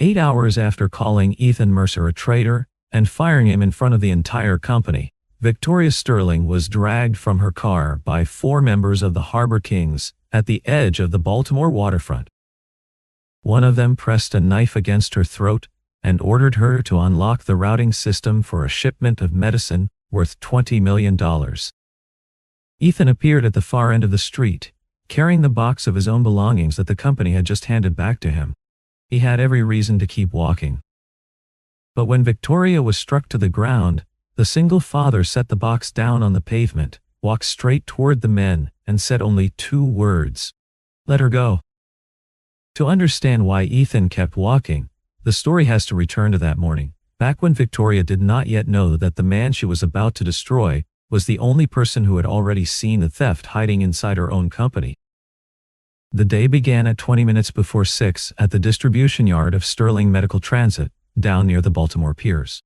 8 hours after calling Ethan Mercer a traitor and firing him in front of the entire company, Victoria Sterling was dragged from her car by 4 members of the Harbor Kings at the edge of the Baltimore waterfront. One of them pressed a knife against her throat and ordered her to unlock the routing system for a shipment of medicine worth $20 million. Ethan appeared at the far end of the street, carrying the box of his own belongings that the company had just handed back to him. He had every reason to keep walking. But when Victoria was struck to the ground, the single father set the box down on the pavement, walked straight toward the men, and said only 2 words: "Let her go." To understand why Ethan kept walking, the story has to return to that morning, back when Victoria did not yet know that the man she was about to destroy was the only person who had already seen the theft hiding inside her own company. The day began at 20 minutes before 6 at the distribution yard of Sterling Medical Transit, down near the Baltimore Piers.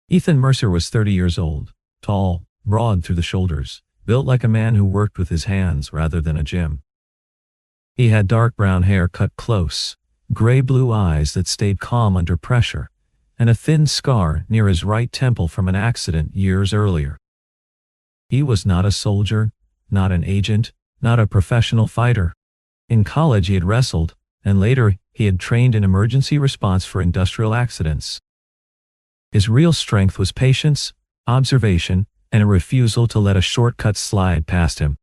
Ethan Mercer was 30 years old, tall, broad through the shoulders, built like a man who worked with his hands rather than a gym. He had dark brown hair cut close, gray-blue eyes that stayed calm under pressure, and a thin scar near his right temple from an accident years earlier. He was not a soldier, not an agent, not a professional fighter. In college he had wrestled, and later he had trained in emergency response for industrial accidents. His real strength was patience, observation, and a refusal to let a shortcut slide past him.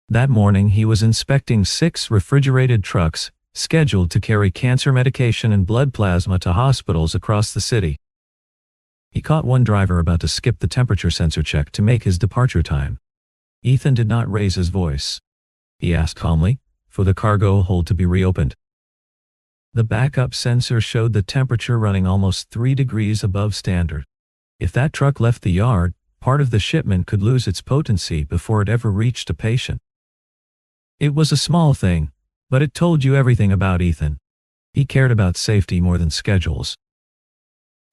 That morning he was inspecting 6 refrigerated trucks scheduled to carry cancer medication and blood plasma to hospitals across the city. He caught one driver about to skip the temperature sensor check to make his departure time. Ethan did not raise his voice. He asked calmly for the cargo hold to be reopened. The backup sensor showed the temperature running almost 3 degrees above standard. If that truck left the yard, part of the shipment could lose its potency before it ever reached a patient. It was a small thing, but it told you everything about Ethan. He cared about safety more than schedules.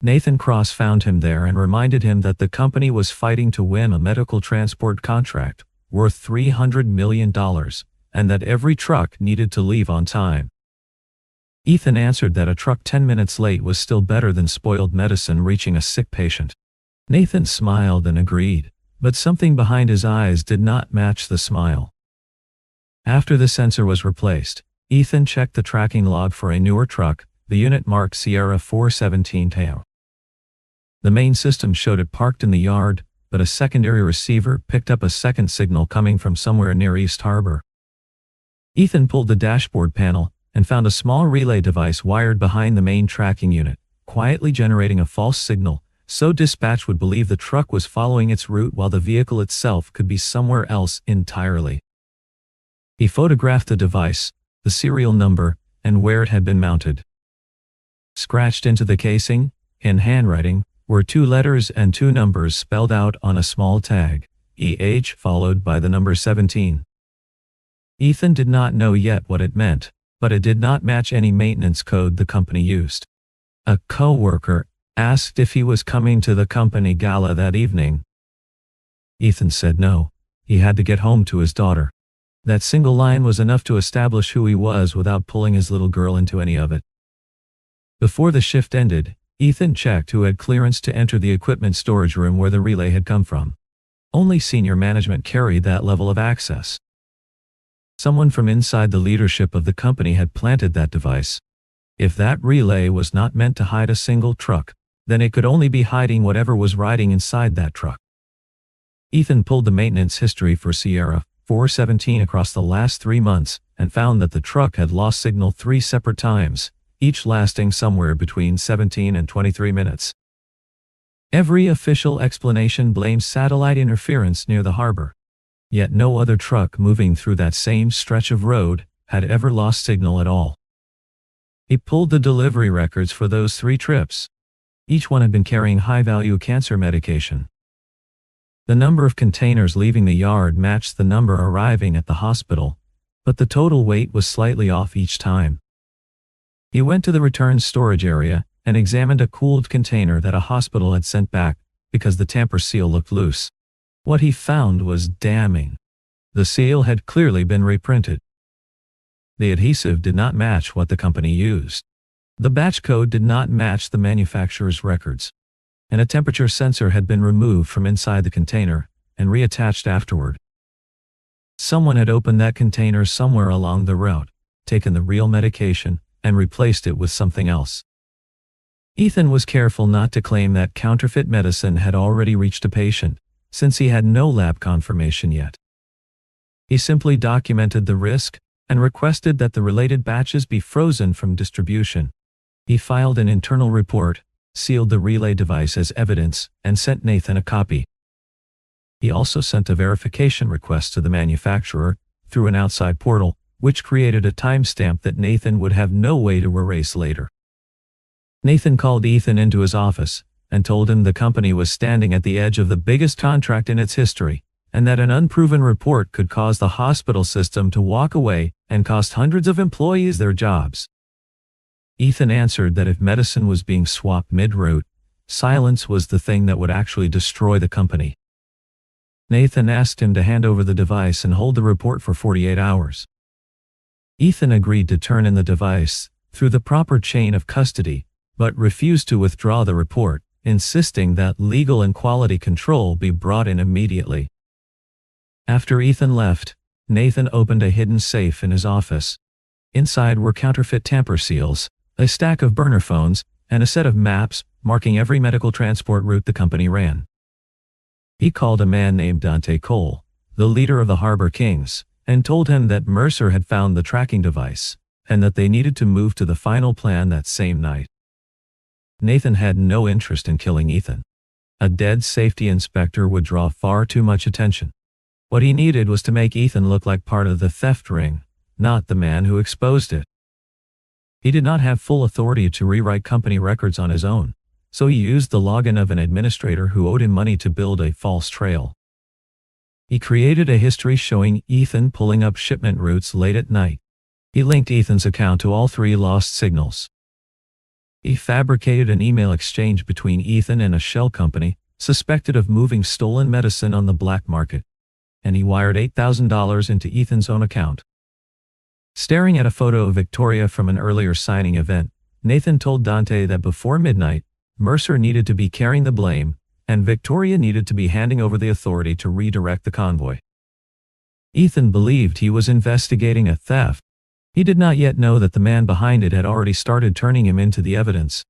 Nathan Cross found him there and reminded him that the company was fighting to win a medical transport contract worth $300 million, and that every truck needed to leave on time. Ethan answered that a truck 10 minutes late was still better than spoiled medicine reaching a sick patient. Nathan smiled and agreed, but something behind his eyes did not match the smile. After the sensor was replaced, Ethan checked the tracking log for a newer truck, the unit marked Sierra 417 Teo. The main system showed it parked in the yard, but a secondary receiver picked up a second signal coming from somewhere near East Harbor. Ethan pulled the dashboard panel and found a small relay device wired behind the main tracking unit, quietly generating a false signal, so dispatch would believe the truck was following its route while the vehicle itself could be somewhere else entirely. He photographed the device, the serial number, and where it had been mounted. Scratched into the casing, in handwriting, were 2 letters and 2 numbers spelled out on a small tag, EH followed by the number 17. Ethan did not know yet what it meant, but it did not match any maintenance code the company used. A co-worker asked if he was coming to the company gala that evening. Ethan said no. He had to get home to his daughter. That single line was enough to establish who he was without pulling his little girl into any of it. Before the shift ended, Ethan checked who had clearance to enter the equipment storage room where the relay had come from. Only senior management carried that level of access. Someone from inside the leadership of the company had planted that device. If that relay was not meant to hide a single truck, then it could only be hiding whatever was riding inside that truck. Ethan pulled the maintenance history for Sierra 417 across the last 3 months and found that the truck had lost signal 3 separate times, each lasting somewhere between 17 and 23 minutes. Every official explanation blamed satellite interference near the harbor. Yet no other truck moving through that same stretch of road had ever lost signal at all. He pulled the delivery records for those 3 trips. Each one had been carrying high-value cancer medication. The number of containers leaving the yard matched the number arriving at the hospital, but the total weight was slightly off each time. He went to the return storage area and examined a cooled container that a hospital had sent back because the tamper seal looked loose. What he found was damning. The seal had clearly been reprinted. The adhesive did not match what the company used. The batch code did not match the manufacturer's records, and a temperature sensor had been removed from inside the container and reattached afterward. Someone had opened that container somewhere along the route, taken the real medication, and replaced it with something else. Ethan was careful not to claim that counterfeit medicine had already reached a patient, since he had no lab confirmation yet. He simply documented the risk and requested that the related batches be frozen from distribution. He filed an internal report, sealed the relay device as evidence, and sent Nathan a copy. He also sent a verification request to the manufacturer through an outside portal, which created a timestamp that Nathan would have no way to erase later. Nathan called Ethan into his office and told him the company was standing at the edge of the biggest contract in its history, and that an unproven report could cause the hospital system to walk away and cost hundreds of employees their jobs. Ethan answered that if medicine was being swapped mid-route, silence was the thing that would actually destroy the company. Nathan asked him to hand over the device and hold the report for 48 hours. Ethan agreed to turn in the device through the proper chain of custody, but refused to withdraw the report, insisting that legal and quality control be brought in immediately. After Ethan left, Nathan opened a hidden safe in his office. Inside were counterfeit tamper seals, a stack of burner phones, and a set of maps marking every medical transport route the company ran. He called a man named Dante Cole, the leader of the Harbor Kings, and told him that Mercer had found the tracking device, and that they needed to move to the final plan that same night. Nathan had no interest in killing Ethan. A dead safety inspector would draw far too much attention. What he needed was to make Ethan look like part of the theft ring, not the man who exposed it. He did not have full authority to rewrite company records on his own, so he used the login of an administrator who owed him money to build a false trail. He created a history showing Ethan pulling up shipment routes late at night. He linked Ethan's account to all 3 lost signals. He fabricated an email exchange between Ethan and a shell company suspected of moving stolen medicine on the black market, and he wired $8,000 into Ethan's own account. Staring at a photo of Victoria from an earlier signing event, Nathan told Dante that before midnight, Mercer needed to be carrying the blame, and Victoria needed to be handing over the authority to redirect the convoy. Ethan believed he was investigating a theft. He did not yet know that the man behind it had already started turning him into the evidence.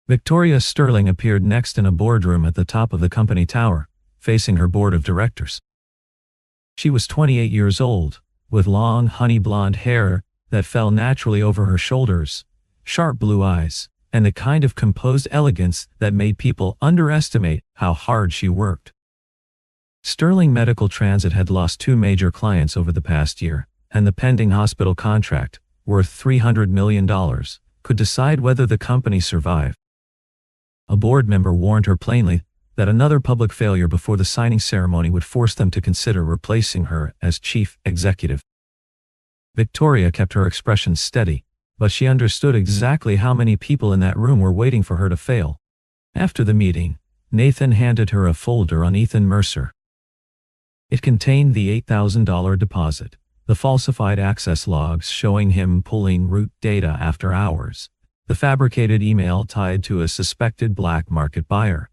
Victoria Sterling appeared next in a boardroom at the top of the company tower, facing her board of directors. She was 28 years old, with long honey blonde hair that fell naturally over her shoulders, sharp blue eyes, and the kind of composed elegance that made people underestimate how hard she worked. Sterling Medical Transit had lost 2 major clients over the past year, and the pending hospital contract, worth $300 million, could decide whether the company survived. A board member warned her plainly that another public failure before the signing ceremony would force them to consider replacing her as chief executive. Victoria kept her expression steady, but she understood exactly how many people in that room were waiting for her to fail. After the meeting, Nathan handed her a folder on Ethan Mercer. It contained the $8,000 deposit, the falsified access logs showing him pulling route data after hours, the fabricated email tied to a suspected black market buyer,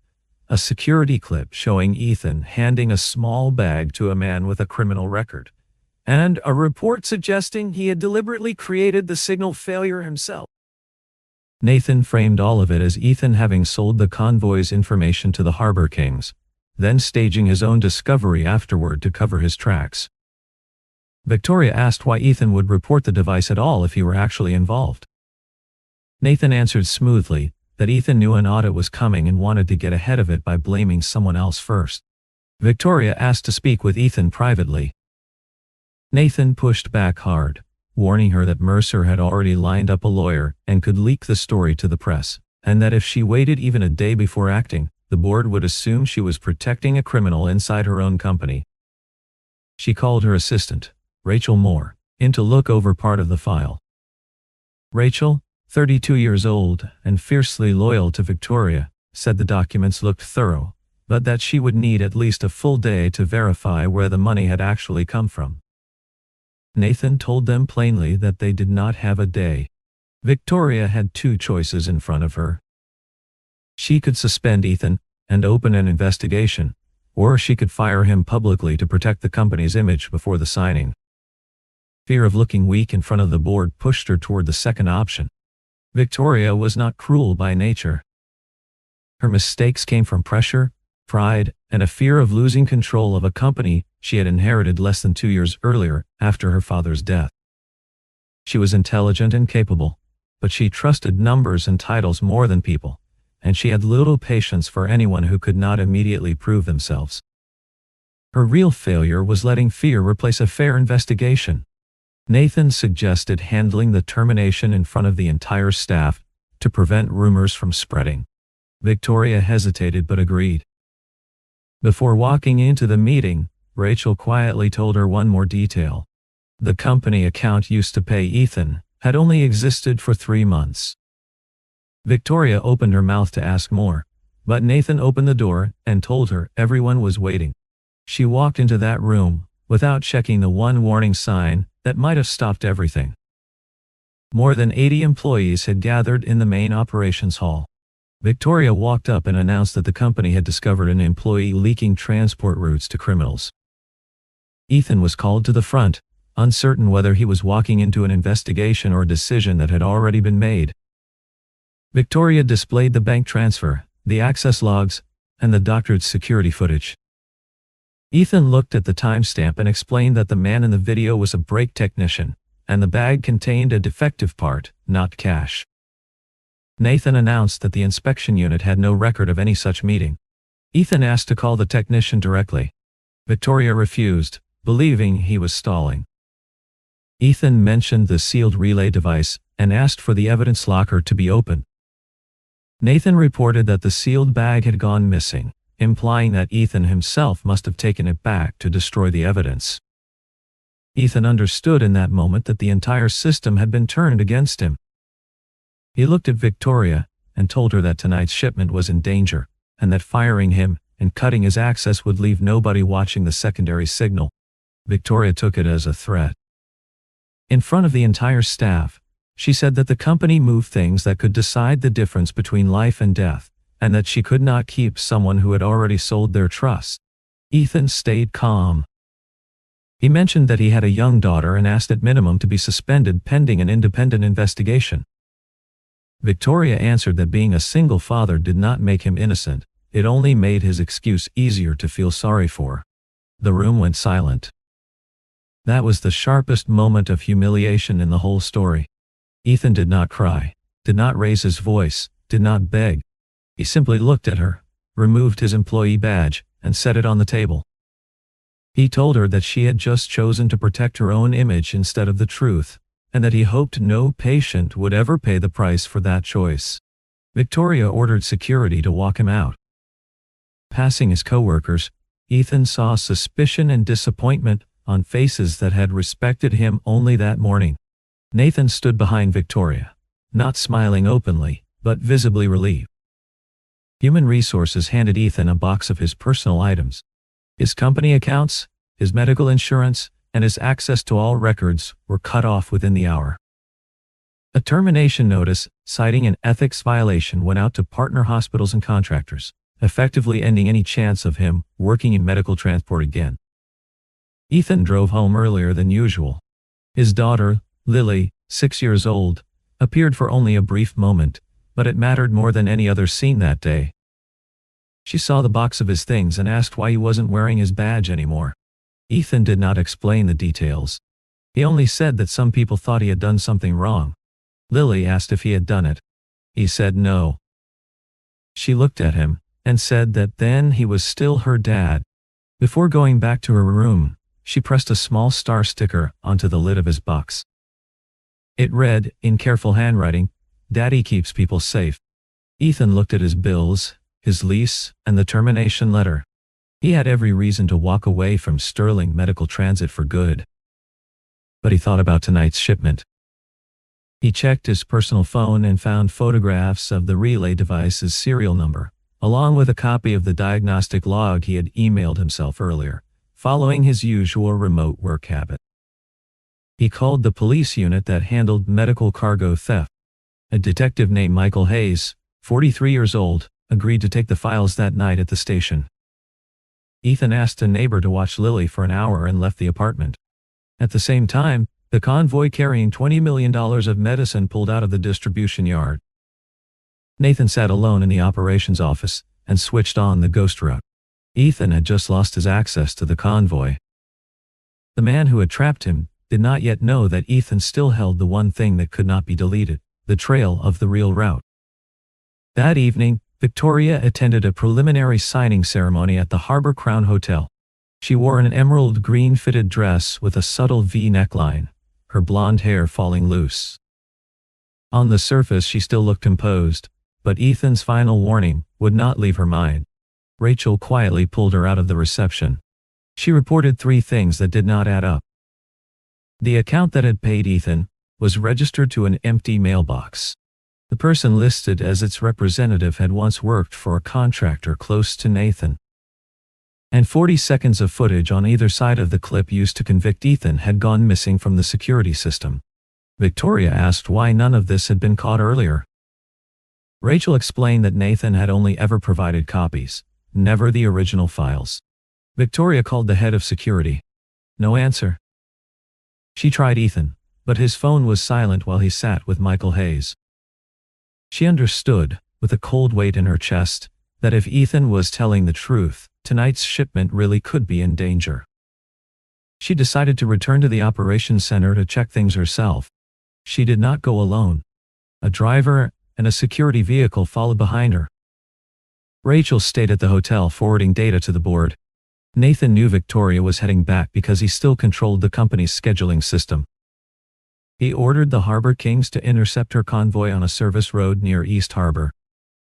a security clip showing Ethan handing a small bag to a man with a criminal record, and a report suggesting he had deliberately created the signal failure himself. Nathan framed all of it as Ethan having sold the convoy's information to the Harbor Kings, then staging his own discovery afterward to cover his tracks. Victoria asked why Ethan would report the device at all if he were actually involved. Nathan answered smoothly that Ethan knew an audit was coming and wanted to get ahead of it by blaming someone else first. Victoria asked to speak with Ethan privately. Nathan pushed back hard, warning her that Mercer had already lined up a lawyer and could leak the story to the press, and that if she waited even a day before acting, the board would assume she was protecting a criminal inside her own company. She called her assistant, Rachel Moore, in to look over part of the file. Rachel, 32 years old and fiercely loyal to Victoria, said the documents looked thorough, but that she would need at least a full day to verify where the money had actually come from. Nathan told them plainly that they did not have a day. Victoria had two choices in front of her. She could suspend Ethan and open an investigation, or she could fire him publicly to protect the company's image before the signing. Fear of looking weak in front of the board pushed her toward the second option. Victoria was not cruel by nature. Her mistakes came from pressure, pride, and a fear of losing control of a company she had inherited less than 2 years earlier after her father's death. She was intelligent and capable, but she trusted numbers and titles more than people, and she had little patience for anyone who could not immediately prove themselves. Her real failure was letting fear replace a fair investigation. Nathan suggested handling the termination in front of the entire staff to prevent rumors from spreading. Victoria hesitated but agreed. Before walking into the meeting, Rachel quietly told her one more detail. The company account used to pay Ethan had only existed for 3 months. Victoria opened her mouth to ask more, but Nathan opened the door and told her everyone was waiting. She walked into that room without checking the one warning sign that might have stopped everything. More than 80 employees had gathered in the main operations hall. Victoria walked up and announced that the company had discovered an employee leaking transport routes to criminals. Ethan was called to the front, uncertain whether he was walking into an investigation or a decision that had already been made. Victoria displayed the bank transfer, the access logs, and the doctored security footage. Ethan looked at the timestamp and explained that the man in the video was a brake technician, and the bag contained a defective part, not cash. Nathan announced that the inspection unit had no record of any such meeting. Ethan asked to call the technician directly. Victoria refused, believing he was stalling. Ethan mentioned the sealed relay device and asked for the evidence locker to be opened. Nathan reported that the sealed bag had gone missing, implying that Ethan himself must have taken it back to destroy the evidence. Ethan understood in that moment that the entire system had been turned against him. He looked at Victoria and told her that tonight's shipment was in danger, and that firing him and cutting his access would leave nobody watching the secondary signal. Victoria took it as a threat. In front of the entire staff, she said that the company moved things that could decide the difference between life and death, and that she could not keep someone who had already sold their trust. Ethan stayed calm. He mentioned that he had a young daughter and asked at minimum to be suspended pending an independent investigation. Victoria answered that being a single father did not make him innocent, it only made his excuse easier to feel sorry for. The room went silent. That was the sharpest moment of humiliation in the whole story. Ethan did not cry, did not raise his voice, did not beg. He simply looked at her, removed his employee badge, and set it on the table. He told her that she had just chosen to protect her own image instead of the truth, and that he hoped no patient would ever pay the price for that choice. Victoria ordered security to walk him out. Passing his coworkers, Ethan saw suspicion and disappointment on faces that had respected him only that morning. Nathan stood behind Victoria, not smiling openly, but visibly relieved. Human Resources handed Ethan a box of his personal items. His company accounts, his medical insurance, and his access to all records were cut off within the hour. A termination notice citing an ethics violation went out to partner hospitals and contractors, effectively ending any chance of him working in medical transport again. Ethan drove home earlier than usual. His daughter, Lily, 6 years old, appeared for only a brief moment, but it mattered more than any other scene that day. She saw the box of his things and asked why he wasn't wearing his badge anymore. Ethan did not explain the details. He only said that some people thought he had done something wrong. Lily asked if he had done it. He said no. She looked at him and said that then he was still her dad. Before going back to her room, she pressed a small star sticker onto the lid of his box. It read, in careful handwriting, "Daddy keeps people safe." Ethan looked at his bills, his lease, and the termination letter. He had every reason to walk away from Sterling Medical Transit for good. But he thought about tonight's shipment. He checked his personal phone and found photographs of the relay device's serial number, along with a copy of the diagnostic log he had emailed himself earlier, following his usual remote work habit. He called the police unit that handled medical cargo theft. A detective named Michael Hayes, 43 years old, agreed to take the files that night at the station. Ethan asked a neighbor to watch Lily for an hour and left the apartment. At the same time, the convoy carrying $20 million of medicine pulled out of the distribution yard. Nathan sat alone in the operations office and switched on the ghost route. Ethan had just lost his access to the convoy. The man who had trapped him did not yet know that Ethan still held the one thing that could not be deleted, the trail of the real route. That evening, Victoria attended a preliminary signing ceremony at the Harbor Crown Hotel. She wore an emerald green fitted dress with a subtle V neckline, her blonde hair falling loose. On the surface she still looked composed, but Ethan's final warning would not leave her mind. Rachel quietly pulled her out of the reception. She reported 3 things that did not add up. The account that had paid Ethan was registered to an empty mailbox. The person listed as its representative had once worked for a contractor close to Nathan. And 40 seconds of footage on either side of the clip used to convict Ethan had gone missing from the security system. Victoria asked why none of this had been caught earlier. Rachel explained that Nathan had only ever provided copies, never the original files. Victoria called the head of security. No answer. She tried Ethan, but his phone was silent while he sat with Michael Hayes. She understood, with a cold weight in her chest, that if Ethan was telling the truth, tonight's shipment really could be in danger. She decided to return to the operations center to check things herself. She did not go alone. A driver and a security vehicle followed behind her. Rachel stayed at the hotel forwarding data to the board. Nathan knew Victoria was heading back because he still controlled the company's scheduling system. He ordered the Harbor Kings to intercept her convoy on a service road near East Harbor.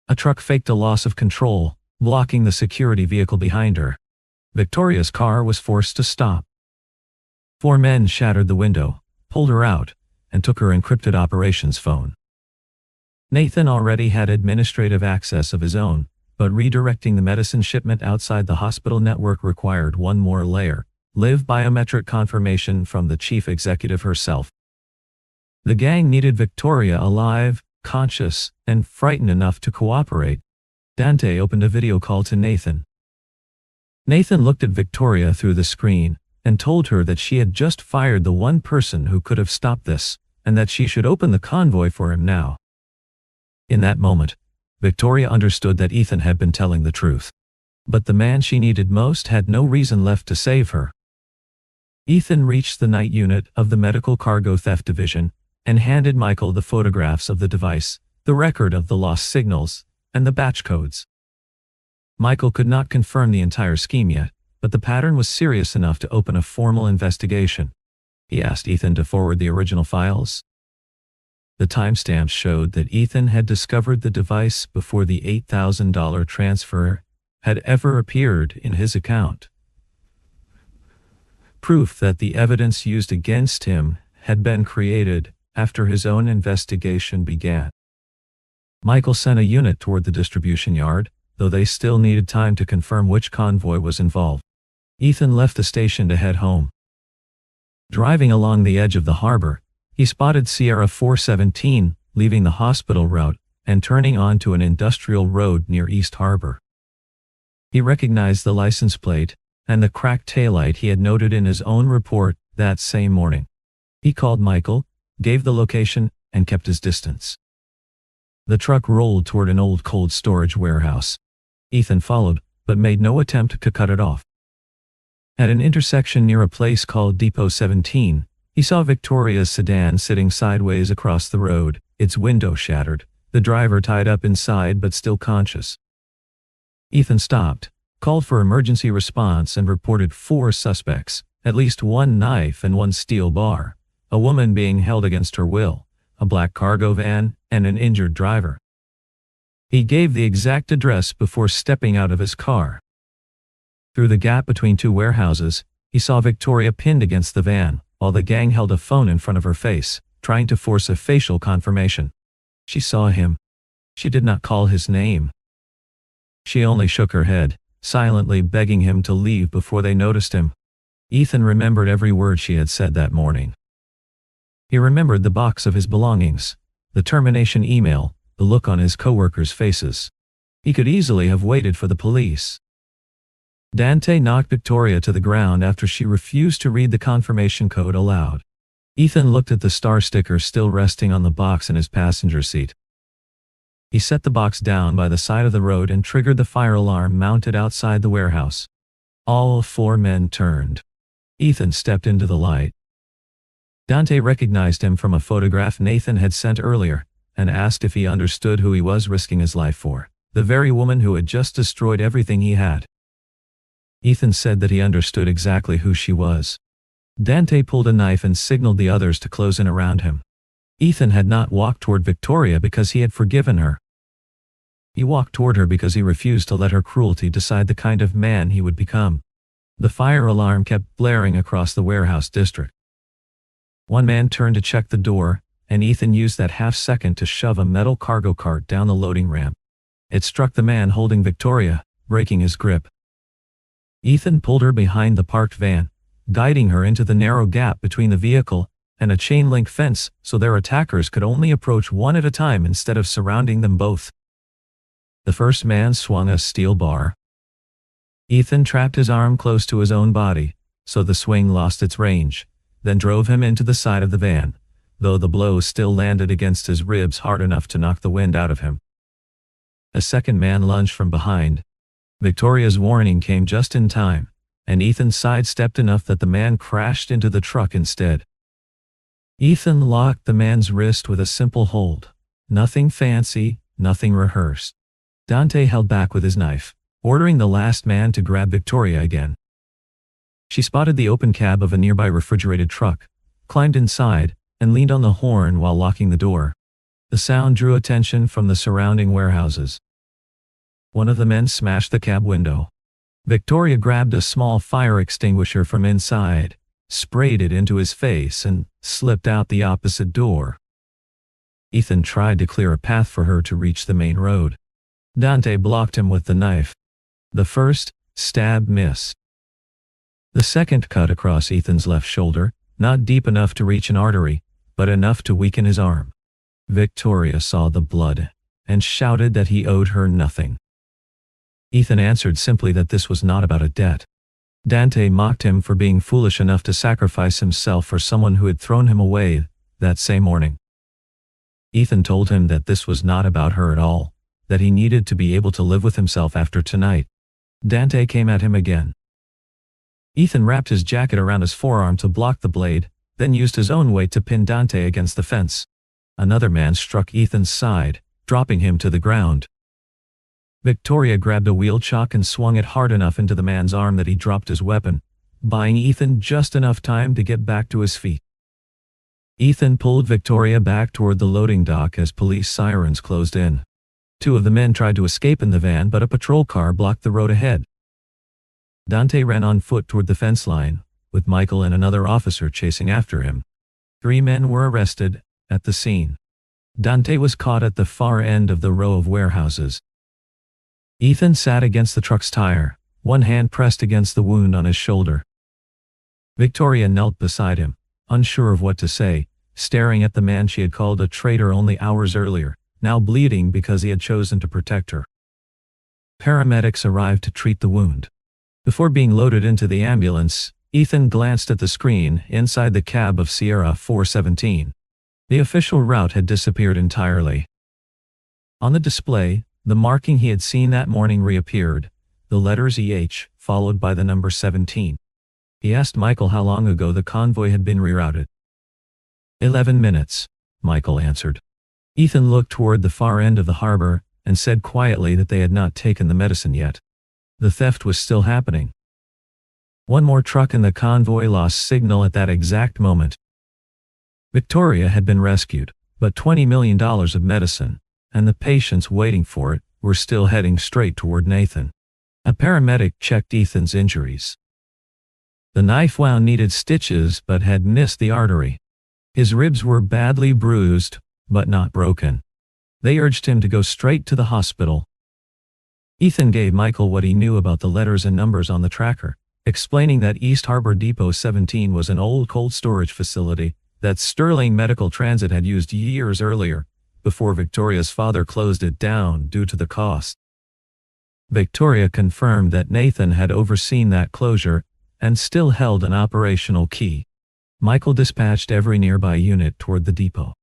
A truck faked a loss of control, blocking the security vehicle behind her. Victoria's car was forced to stop. 4 men shattered the window, pulled her out, and took her encrypted operations phone. Nathan already had administrative access of his own, but redirecting the medicine shipment outside the hospital network required one more layer: live biometric confirmation from the chief executive herself. The gang needed Victoria alive, conscious, and frightened enough to cooperate. Dante opened a video call to Nathan. Nathan looked at Victoria through the screen and told her that she had just fired the one person who could have stopped this, and that she should open the convoy for him now. In that moment, Victoria understood that Ethan had been telling the truth. But the man she needed most had no reason left to save her. Ethan reached the night unit of the Medical Cargo Theft Division and handed Michael the photographs of the device, the record of the lost signals, and the batch codes. Michael could not confirm the entire scheme yet, but the pattern was serious enough to open a formal investigation. He asked Ethan to forward the original files. The timestamps showed that Ethan had discovered the device before the $8,000 transfer had ever appeared in his account. Proof that the evidence used against him had been created after his own investigation began. Michael sent a unit toward the distribution yard, though they still needed time to confirm which convoy was involved. Ethan left the station to head home. Driving along the edge of the harbor, he spotted Sierra 417 leaving the hospital route and turning onto an industrial road near East Harbor. He recognized the license plate and the cracked taillight he had noted in his own report that same morning. He called Michael, gave the location, and kept his distance. The truck rolled toward an old cold storage warehouse. Ethan followed, but made no attempt to cut it off. At an intersection near a place called Depot 17, he saw Victoria's sedan sitting sideways across the road, its window shattered, the driver tied up inside but still conscious. Ethan stopped, called for emergency response and reported 4 suspects, at least 1 knife and 1 steel bar, a woman being held against her will, a black cargo van, and an injured driver. He gave the exact address before stepping out of his car. Through the gap between 2 warehouses, he saw Victoria pinned against the van, while the gang held a phone in front of her face, trying to force a facial confirmation. She saw him. She did not call his name. She only shook her head, silently begging him to leave before they noticed him. Ethan remembered every word she had said that morning. He remembered the box of his belongings, The termination email, the look on his coworkers' faces. He could easily have waited for the police. Dante knocked Victoria to the ground after she refused to read the confirmation code aloud. Ethan looked at the star sticker still resting on the box in his passenger seat. He set the box down by the side of the road and triggered the fire alarm mounted outside the warehouse. All 4 men turned. Ethan stepped into the light. Dante recognized him from a photograph Nathan had sent earlier, and asked if he understood who he was risking his life for, the very woman who had just destroyed everything he had. Ethan said that he understood exactly who she was. Dante pulled a knife and signaled the others to close in around him. Ethan had not walked toward Victoria because he had forgiven her. He walked toward her because he refused to let her cruelty decide the kind of man he would become. The fire alarm kept blaring across the warehouse district. One man turned to check the door, and Ethan used that half-second to shove a metal cargo cart down the loading ramp. It struck the man holding Victoria, breaking his grip. Ethan pulled her behind the parked van, guiding her into the narrow gap between the vehicle and a chain-link fence so their attackers could only approach one at a time instead of surrounding them both. The first man swung a steel bar. Ethan trapped his arm close to his own body, so the swing lost its range, then drove him into the side of the van, though the blow still landed against his ribs hard enough to knock the wind out of him. A second man lunged from behind. Victoria's warning came just in time, and Ethan sidestepped enough that the man crashed into the truck instead. Ethan locked the man's wrist with a simple hold. Nothing fancy, nothing rehearsed. Dante held back with his knife, ordering the last man to grab Victoria again. She spotted the open cab of a nearby refrigerated truck, climbed inside, and leaned on the horn while locking the door. The sound drew attention from the surrounding warehouses. One of the men smashed the cab window. Victoria grabbed a small fire extinguisher from inside, sprayed it into his face, and slipped out the opposite door. Ethan tried to clear a path for her to reach the main road. Dante blocked him with the knife. The first stab missed. The second cut across Ethan's left shoulder, not deep enough to reach an artery, but enough to weaken his arm. Victoria saw the blood and shouted that he owed her nothing. Ethan answered simply that this was not about a debt. Dante mocked him for being foolish enough to sacrifice himself for someone who had thrown him away that same morning. Ethan told him that this was not about her at all, that he needed to be able to live with himself after tonight. Dante came at him again. Ethan wrapped his jacket around his forearm to block the blade, then used his own weight to pin Dante against the fence. Another man struck Ethan's side, dropping him to the ground. Victoria grabbed a wheel chock and swung it hard enough into the man's arm that he dropped his weapon, buying Ethan just enough time to get back to his feet. Ethan pulled Victoria back toward the loading dock as police sirens closed in. 2 of the men tried to escape in the van, but a patrol car blocked the road ahead. Dante ran on foot toward the fence line, with Michael and another officer chasing after him. 3 men were arrested at the scene. Dante was caught at the far end of the row of warehouses. Ethan sat against the truck's tire, one hand pressed against the wound on his shoulder. Victoria knelt beside him, unsure of what to say, staring at the man she had called a traitor only hours earlier, now bleeding because he had chosen to protect her. Paramedics arrived to treat the wound. Before being loaded into the ambulance, Ethan glanced at the screen inside the cab of Sierra 417. The official route had disappeared entirely. On the display, the marking he had seen that morning reappeared, the letters EH, followed by the number 17. He asked Michael how long ago the convoy had been rerouted. 11 minutes, Michael answered. Ethan looked toward the far end of the harbor and said quietly that they had not taken the medicine yet. The theft was still happening. One more truck in the convoy lost signal at that exact moment. Victoria had been rescued, but $20 million of medicine, and the patients waiting for it, were still heading straight toward Nathan. A paramedic checked Ethan's injuries. The knife wound needed stitches but had missed the artery. His ribs were badly bruised, but not broken. They urged him to go straight to the hospital. Ethan gave Michael what he knew about the letters and numbers on the tracker, explaining that East Harbor Depot 17 was an old cold storage facility that Sterling Medical Transit had used years earlier, before Victoria's father closed it down due to the cost. Victoria confirmed that Nathan had overseen that closure and still held an operational key. Michael dispatched every nearby unit toward the depot.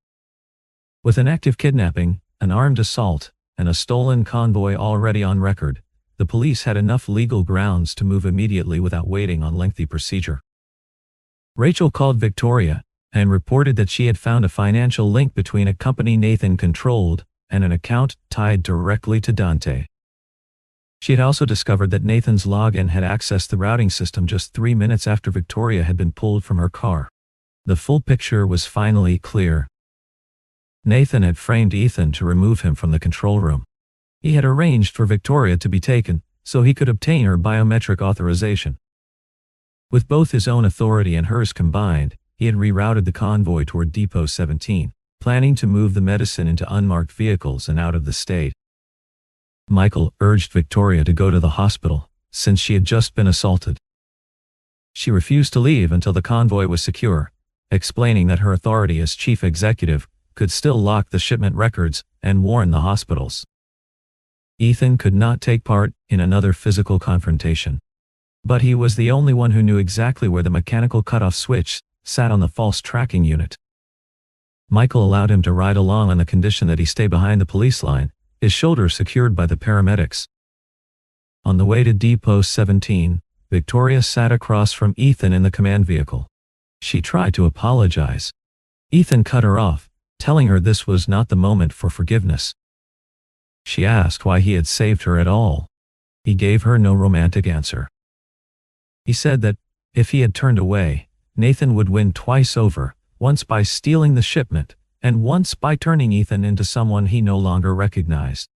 With an active kidnapping, an armed assault, and a stolen convoy already on record, the police had enough legal grounds to move immediately without waiting on lengthy procedure. Rachel called Victoria and reported that she had found a financial link between a company Nathan controlled and an account tied directly to Dante. She had also discovered that Nathan's login had accessed the routing system just 3 minutes after Victoria had been pulled from her car. The full picture was finally clear. Nathan had framed Ethan to remove him from the control room. He had arranged for Victoria to be taken so he could obtain her biometric authorization. With both his own authority and hers combined, he had rerouted the convoy toward Depot 17, planning to move the medicine into unmarked vehicles and out of the state. Michael urged Victoria to go to the hospital, since she had just been assaulted. She refused to leave until the convoy was secure, explaining that her authority as chief executive could still lock the shipment records and warn the hospitals. Ethan could not take part in another physical confrontation. But he was the only one who knew exactly where the mechanical cutoff switch sat on the false tracking unit. Michael allowed him to ride along on the condition that he stay behind the police line, his shoulder secured by the paramedics. On the way to Depot 17, Victoria sat across from Ethan in the command vehicle. She tried to apologize. Ethan cut her off, telling her this was not the moment for forgiveness. She asked why he had saved her at all. He gave her no romantic answer. He said that, if he had turned away, Nathan would win twice over, once by stealing the shipment, and once by turning Ethan into someone he no longer recognized.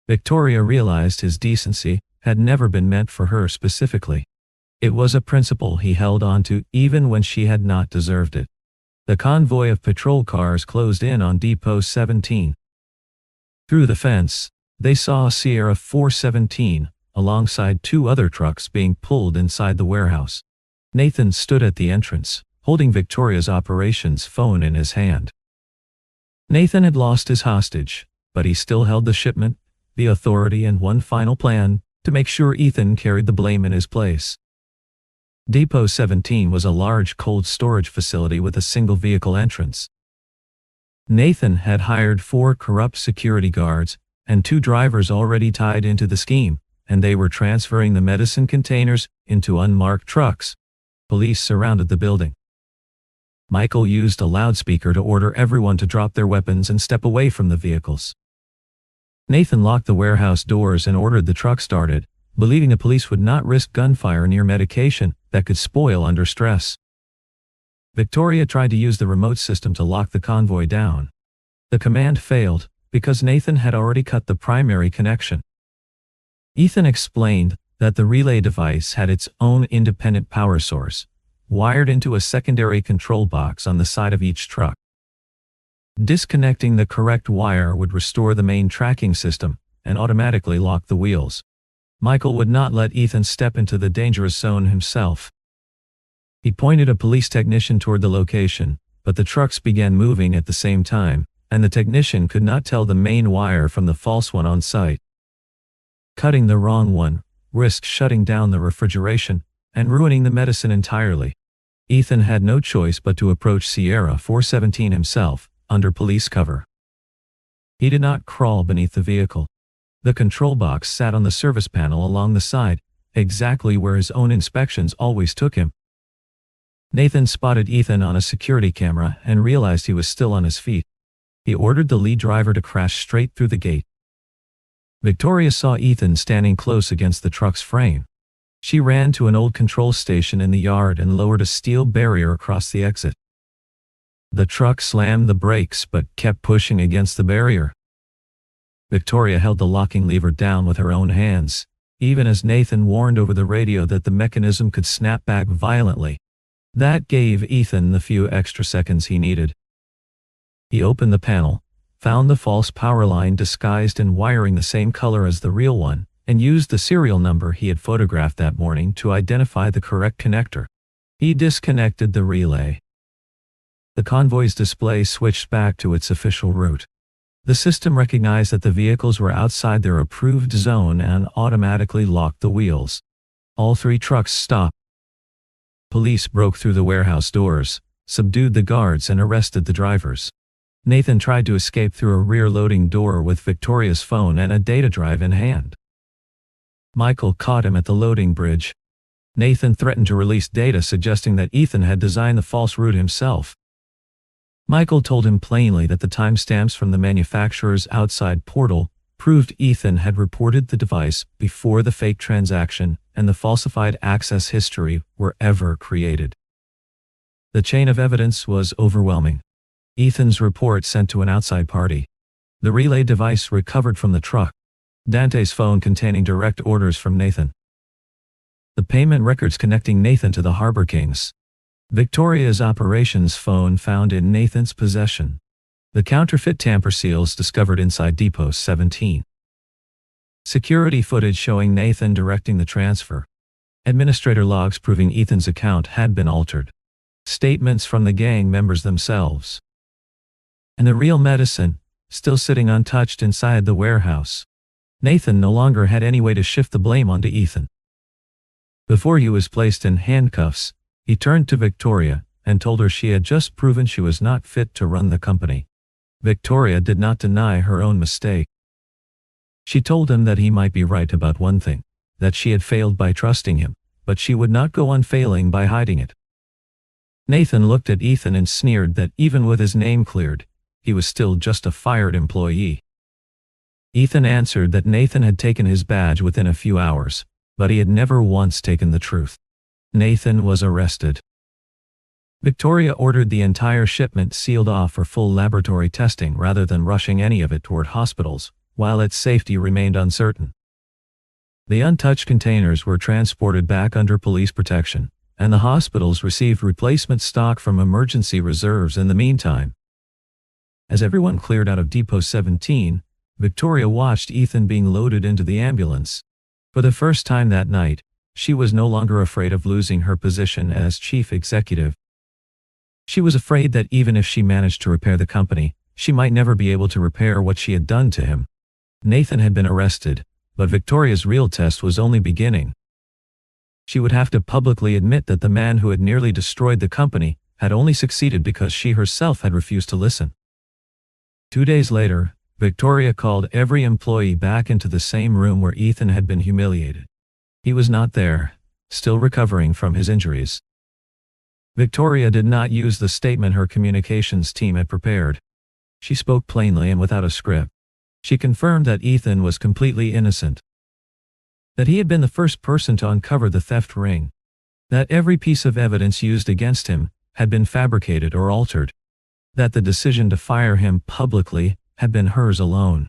Victoria realized his decency had never been meant for her specifically. It was a principle he held on to even when she had not deserved it. The convoy of patrol cars closed in on Depot 17. Through the fence, they saw a Sierra 417, alongside 2 other trucks being pulled inside the warehouse. Nathan stood at the entrance, holding Victoria's operations phone in his hand. Nathan had lost his hostage, but he still held the shipment, the authority, and one final plan to make sure Ethan carried the blame in his place. Depot 17 was a large cold storage facility with a single vehicle entrance. Nathan had hired 4 corrupt security guards and 2 drivers already tied into the scheme, and they were transferring the medicine containers into unmarked trucks. Police surrounded the building. Michael used a loudspeaker to order everyone to drop their weapons and step away from the vehicles. Nathan locked the warehouse doors and ordered the truck started, believing the police would not risk gunfire near medication that could spoil under stress. Victoria tried to use the remote system to lock the convoy down. The command failed because Nathan had already cut the primary connection. Ethan explained that the relay device had its own independent power source, wired into a secondary control box on the side of each truck. Disconnecting the correct wire would restore the main tracking system and automatically lock the wheels. Michael would not let Ethan step into the dangerous zone himself. He pointed a police technician toward the location, but the trucks began moving at the same time, and the technician could not tell the main wire from the false one on site. Cutting the wrong one risked shutting down the refrigeration and ruining the medicine entirely. Ethan had no choice but to approach Sierra 417 himself, under police cover. He did not crawl beneath the vehicle. The control box sat on the service panel along the side, exactly where his own inspections always took him. Nathan spotted Ethan on a security camera and realized he was still on his feet. He ordered the lead driver to crash straight through the gate. Victoria saw Ethan standing close against the truck's frame. She ran to an old control station in the yard and lowered a steel barrier across the exit. The truck slammed the brakes but kept pushing against the barrier. Victoria held the locking lever down with her own hands, even as Nathan warned over the radio that the mechanism could snap back violently. That gave Ethan the few extra seconds he needed. He opened the panel, found the false power line disguised in wiring the same color as the real one, and used the serial number he had photographed that morning to identify the correct connector. He disconnected the relay. The convoy's display switched back to its official route. The system recognized that the vehicles were outside their approved zone and automatically locked the wheels. All 3 trucks stopped. Police broke through the warehouse doors, subdued the guards, and arrested the drivers. Nathan tried to escape through a rear loading door with Victoria's phone and a data drive in hand. Michael caught him at the loading bridge. Nathan threatened to release data suggesting that Ethan had designed the false route himself. Michael told him plainly that the timestamps from the manufacturer's outside portal proved Ethan had reported the device before the fake transaction and the falsified access history were ever created. The chain of evidence was overwhelming. Ethan's report sent to an outside party. The relay device recovered from the truck. Dante's phone containing direct orders from Nathan. The payment records connecting Nathan to the Harbor Kings. Victoria's operations phone found in Nathan's possession. The counterfeit tamper seals discovered inside Depot 17. Security footage showing Nathan directing the transfer. Administrator logs proving Ethan's account had been altered. Statements from the gang members themselves. And the real medicine, still sitting untouched inside the warehouse. Nathan no longer had any way to shift the blame onto Ethan. Before he was placed in handcuffs, he turned to Victoria and told her she had just proven she was not fit to run the company. Victoria did not deny her own mistake. She told him that he might be right about one thing, that she had failed by trusting him, but she would not go on failing by hiding it. Nathan looked at Ethan and sneered that even with his name cleared, he was still just a fired employee. Ethan answered that Nathan had taken his badge within a few hours, but he had never once taken the truth. Nathan was arrested. Victoria ordered the entire shipment sealed off for full laboratory testing rather than rushing any of it toward hospitals, while its safety remained uncertain. The untouched containers were transported back under police protection, and the hospitals received replacement stock from emergency reserves in the meantime. As everyone cleared out of Depot 17, Victoria watched Ethan being loaded into the ambulance. For the first time that night, she was no longer afraid of losing her position as chief executive. She was afraid that even if she managed to repair the company, she might never be able to repair what she had done to him. Nathan had been arrested, but Victoria's real test was only beginning. She would have to publicly admit that the man who had nearly destroyed the company had only succeeded because she herself had refused to listen. 2 days later, Victoria called every employee back into the same room where Ethan had been humiliated. He was not there, still recovering from his injuries. Victoria did not use the statement her communications team had prepared. She spoke plainly and without a script. She confirmed that Ethan was completely innocent. That he had been the first person to uncover the theft ring. That every piece of evidence used against him had been fabricated or altered. That the decision to fire him publicly had been hers alone.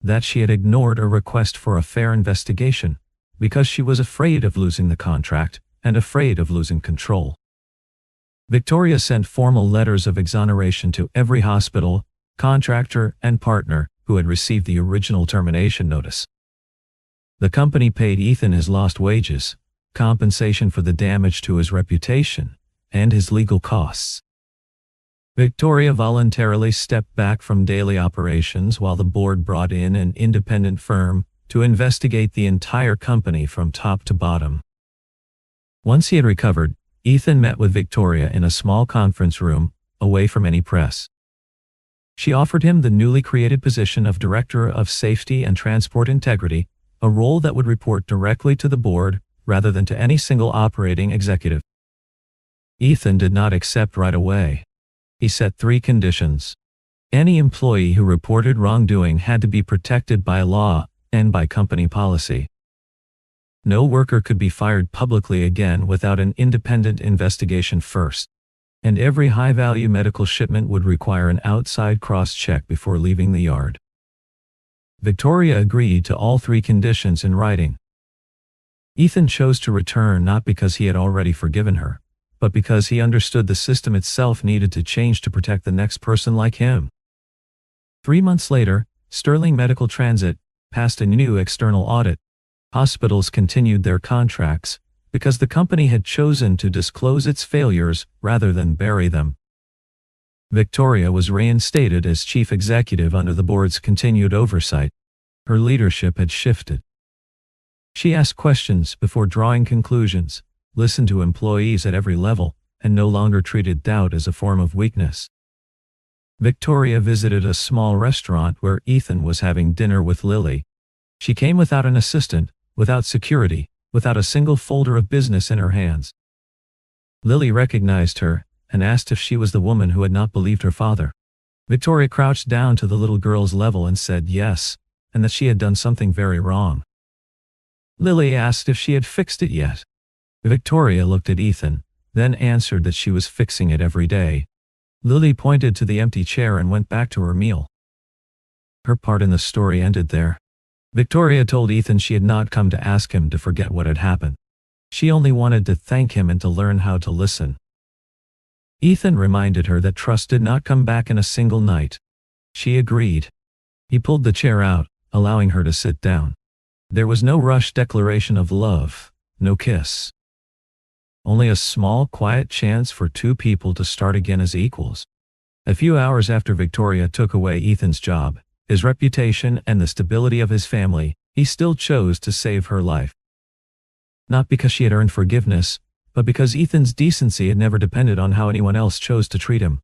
That she had ignored a request for a fair investigation because she was afraid of losing the contract and afraid of losing control. Victoria sent formal letters of exoneration to every hospital, contractor, and partner who had received the original termination notice. The company paid Ethan his lost wages, compensation for the damage to his reputation, and his legal costs. Victoria voluntarily stepped back from daily operations while the board brought in an independent firm to investigate the entire company from top to bottom. Once he had recovered, Ethan met with Victoria in a small conference room, away from any press. She offered him the newly created position of Director of Safety and Transport Integrity, a role that would report directly to the board rather than to any single operating executive. Ethan did not accept right away. He set 3 conditions. Any employee who reported wrongdoing had to be protected by law and by company policy. No worker could be fired publicly again without an independent investigation first. And every high-value medical shipment would require an outside cross-check before leaving the yard. Victoria agreed to all 3 conditions in writing. Ethan chose to return not because he had already forgiven her, but because he understood the system itself needed to change to protect the next person like him. 3 months later, Sterling Medical Transit passed a new external audit. Hospitals continued their contracts because the company had chosen to disclose its failures rather than bury them. Victoria was reinstated as chief executive under the board's continued oversight. Her leadership had shifted. She asked questions before drawing conclusions, listened to employees at every level, and no longer treated doubt as a form of weakness. Victoria visited a small restaurant where Ethan was having dinner with Lily. She came without an assistant, without security, without a single folder of business in her hands. Lily recognized her and asked if she was the woman who had not believed her father. Victoria crouched down to the little girl's level and said yes, and that she had done something very wrong. Lily asked if she had fixed it yet. Victoria looked at Ethan, then answered that she was fixing it every day. Lily pointed to the empty chair and went back to her meal. Her part in the story ended there. Victoria told Ethan she had not come to ask him to forget what had happened. She only wanted to thank him and to learn how to listen. Ethan reminded her that trust did not come back in a single night. She agreed. He pulled the chair out, allowing her to sit down. There was no rushed declaration of love, no kiss. Only a small, quiet chance for two people to start again as equals. A few hours after Victoria took away Ethan's job, his reputation, and the stability of his family, he still chose to save her life. Not because she had earned forgiveness, but because Ethan's decency had never depended on how anyone else chose to treat him.